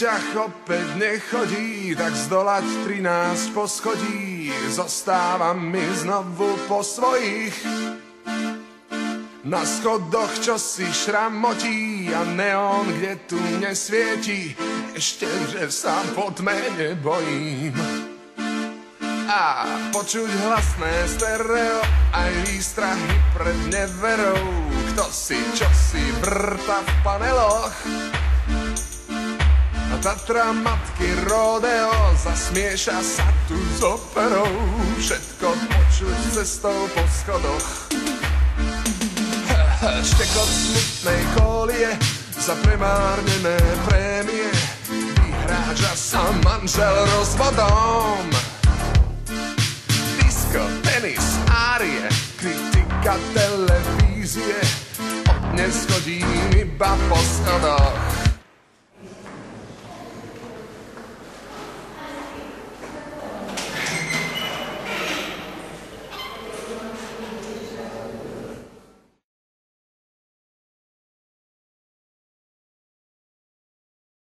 výťah opäť nechodí, tak zdolať 13 poschodí zostáva mi znovu po svojich. Na schodoch čo si šramotí a neón, kde tu nesvieti, ešte, že sa po tme nebojím. A počuť hlasné stereo, aj výstrahy pred neverou, kto si čo si vrta v paneloch. A Tatra matky rodeo zasmieša sa tu s operou, všetko počuť cestou po schodoch. Štekot smutnej kolie za premárnené prémie, vyhráža sa manžel rozvodom. Disko, tenis, árie, kritika televízie, od dnes chodím iba po schodoch.